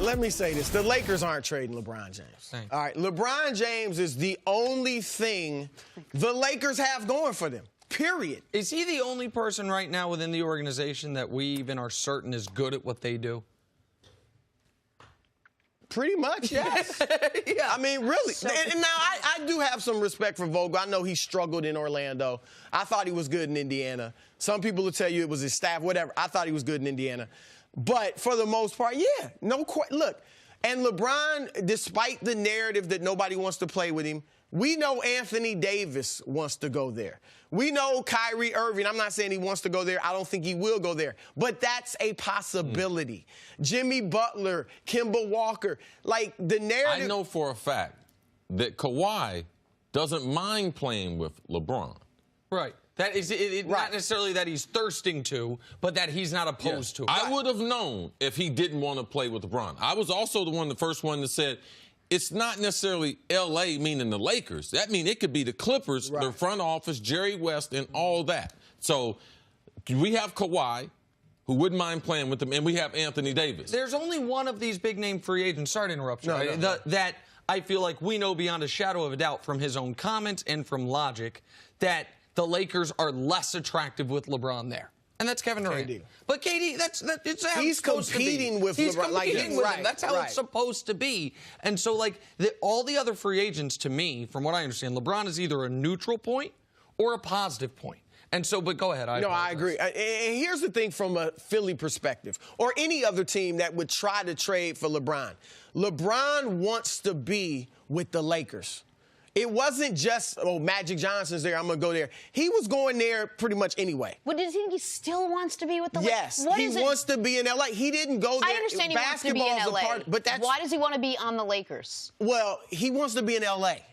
let me say this. The Lakers aren't trading LeBron James. Thanks. All right, LeBron James is the only thing the Lakers have going for them, period. Is he the only person right now within the organization that we even are certain is good at what they do? Pretty much, yes. Yeah. I mean, really. And now, I do have some respect for Vogel. I know he struggled in Orlando. I thought he was good in Indiana. Some people will tell you it was his staff, whatever. I thought he was good in Indiana. But for the most part, yeah, look, and LeBron, despite the narrative that nobody wants to play with him, we know Anthony Davis wants to go there. We know Kyrie Irving. I'm not saying he wants to go there. I don't think he will go there. But that's a possibility. Jimmy Butler, Kemba Walker, like the narrative. I know for a fact that Kawhi doesn't mind playing with LeBron. Right. That is right. Not necessarily that he's thirsting to, but that he's not opposed to. I would have known if he didn't want to play with LeBron. I was also the first one that said it's not necessarily L.A. meaning the Lakers. That means it could be the Clippers, their front office, Jerry West, and all that. So we have Kawhi, who wouldn't mind playing with them, and we have Anthony Davis. There's only one of these big-name free agents, sorry to interrupt you, that I feel like we know beyond a shadow of a doubt from his own comments and from logic that the Lakers are less attractive with LeBron there. And that's Kevin Durant. KD. But KD, it's how he's it's supposed competing to be. with he's LeBron. Competing with him. That's how it's supposed to be. And so, like, all the other free agents, to me, from what I understand, LeBron is either a neutral point or a positive point. And so, but go ahead. I agree. And here's the thing from a Philly perspective, or any other team that would try to trade for LeBron. LeBron wants to be with the Lakers. It wasn't just, Magic Johnson's there, I'm going to go there. He was going there pretty much anyway. But does he think he still wants to be with the Lakers? Yes, he wants to be in L.A. He didn't go there. I understand he wants to be in L.A., but why does he want to be on the Lakers? Well, he wants to be in L.A.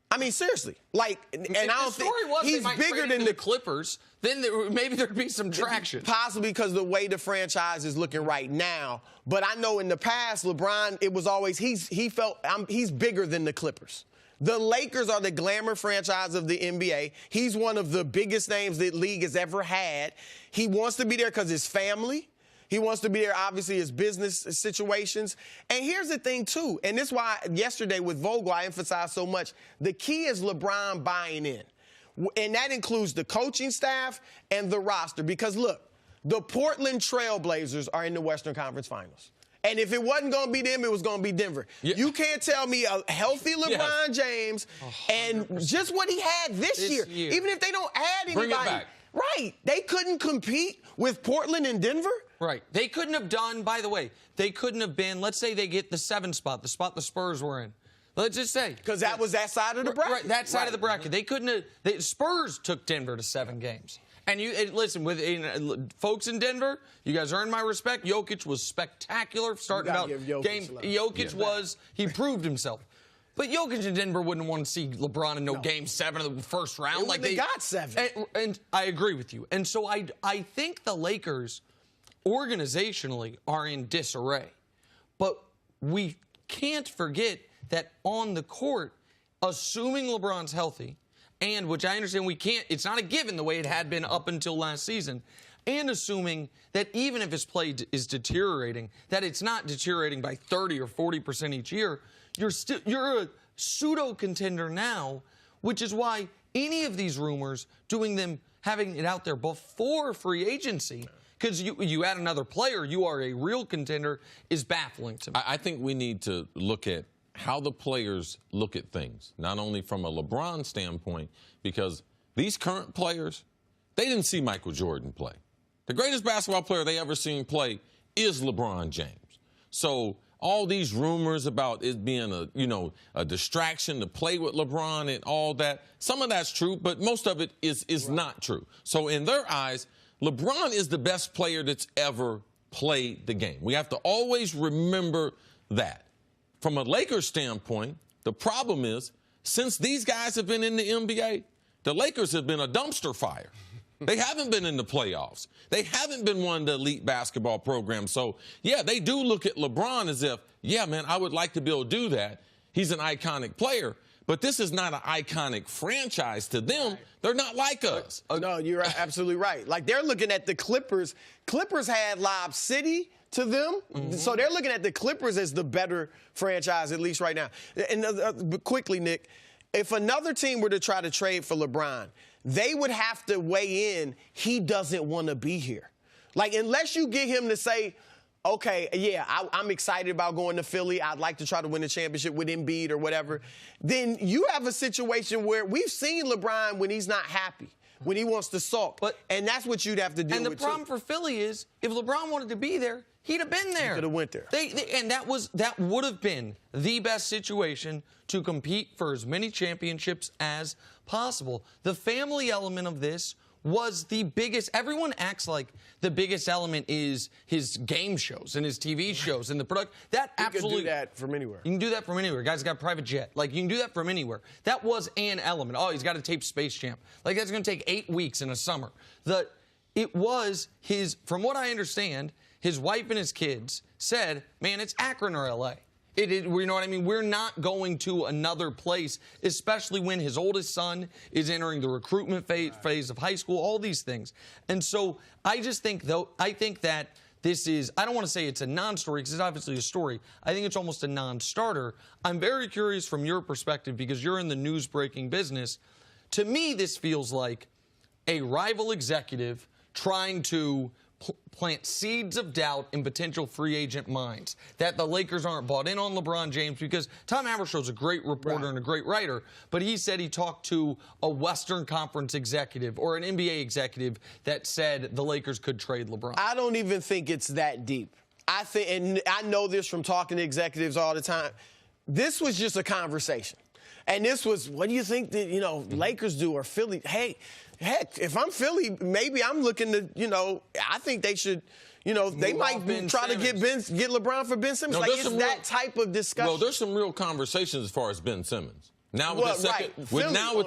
I mean, seriously. Like, and I don't think he's bigger than the Clippers. Then maybe there'd be some traction. Possibly because the way the franchise is looking right now. But I know in the past, LeBron, it was always, he felt he's bigger than the Clippers. The Lakers are the glamour franchise of the NBA. He's one of the biggest names the league has ever had. He wants to be there because his family. He wants to be there, obviously, his business situations. And here's the thing, too, and this is why yesterday with Vogel I emphasized so much, the key is LeBron buying in. And that includes the coaching staff and the roster. Because, look, the Portland Trail Blazers are in the Western Conference Finals. And if it wasn't going to be them, it was going to be Denver. Yeah. You can't tell me a healthy LeBron James and just what he had this year. Even if they don't add anybody. Bring it back. Right. They couldn't compete with Portland and Denver. Right. They couldn't have done, by the way, they couldn't have been, let's say they get the 7th spot, the spot the Spurs were in. Let's just say. Because that was that side of the bracket. Right, that side of the bracket. They couldn't have, the Spurs took Denver to 7 games. And listen, folks in Denver, you guys earned my respect. Jokic was spectacular starting out game. Jokic was, he proved himself. But Jokic in Denver wouldn't want to see LeBron in Game 7 of the first round. Like they got 7. And I agree with you. And so I think the Lakers organizationally are in disarray. But we can't forget that on the court, assuming LeBron's healthy, and which I understand we can't, it's not a given the way it had been up until last season, and assuming that even if his play is deteriorating, that it's not deteriorating by 30 or 40% each year, you're a pseudo contender now, which is why any of these rumors, having it out there before free agency, because you add another player, you are a real contender, is baffling to me. I think we need to look at how the players look at things, not only from a LeBron standpoint, because these current players, they didn't see Michael Jordan play. The greatest basketball player they ever seen play is LeBron James. So all these rumors about it being a distraction to play with LeBron and all that, some of that's true, but most of it is not true. So in their eyes, LeBron is the best player that's ever played the game. We have to always remember that. From a Lakers standpoint, the problem is, since these guys have been in the NBA, the Lakers have been a dumpster fire. They haven't been in the playoffs. They haven't been one of the elite basketball programs. So, yeah, they do look at LeBron as if, yeah, man, I would like to be able to do that. He's an iconic player. but this is not an iconic franchise to them. They're not like us. No, you're absolutely right. Like, they're looking at the Clippers. Clippers had Lob City to them, so they're looking at the Clippers as the better franchise, at least right now. And quickly, Nick, if another team were to try to trade for LeBron, they would have to weigh in, he doesn't want to be here. Like, unless you get him to say, okay, yeah, I'm excited about going to Philly. I'd like to try to win a championship with Embiid or whatever. Then you have a situation where we've seen LeBron when he's not happy, when he wants to sulk. And that's what you'd have to deal with. And the problem for Philly is, if LeBron wanted to be there, he'd have been there. He could have went there. And that would have been the best situation to compete for as many championships as possible. The family element of this was the biggest. Everyone acts like the biggest element is his game shows and his TV shows and the product. That absolutely. You can do that from anywhere. You can do that from anywhere. Guy's got a private jet. Like, you can do that from anywhere. That was an element. Oh, he's got to tape Space Jam. Like, that's going to take 8 weeks in a summer. It was his, from what I understand, his wife and his kids said, man, it's Akron or L.A. You know what I mean? We're not going to another place, especially when his oldest son is entering the recruitment phase of high school, all these things. And so I just think, that this is, I don't want to say it's a non-story because it's obviously a story. I think it's almost a non-starter. I'm very curious from your perspective because you're in the news-breaking business. To me, this feels like a rival executive trying to plant seeds of doubt in potential free agent minds that the Lakers aren't bought in on LeBron James, because Tom Habershaw's a great reporter and a great writer, but he said he talked to a Western Conference executive or an NBA executive that said the Lakers could trade LeBron. I don't even think it's that deep. I think, and I know this from talking to executives all the time, this was just a conversation. And this was, what do you think that, Lakers do or Philly? Hey, heck, if I'm Philly, maybe I'm looking to, I think they should, they might try to get LeBron for Ben Simmons. No, like, it's that type of discussion. Well, there's some real conversations as far as Ben Simmons. Now with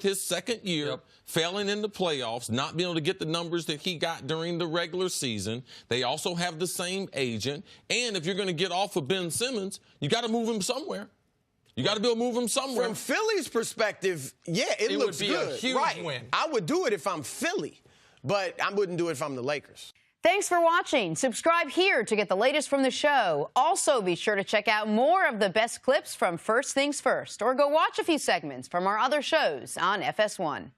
his second year, failing in the playoffs, not being able to get the numbers that he got during the regular season, they also have the same agent. And if you're going to get off of Ben Simmons, you got to move him somewhere. You got to be able to move him somewhere. From Philly's perspective, yeah, it looks good. It would be a huge win. I would do it if I'm Philly, but I wouldn't do it if I'm the Lakers. Thanks for watching. Subscribe here to get the latest from the show. Also, be sure to check out more of the best clips from First Things First, or go watch a few segments from our other shows on FS1.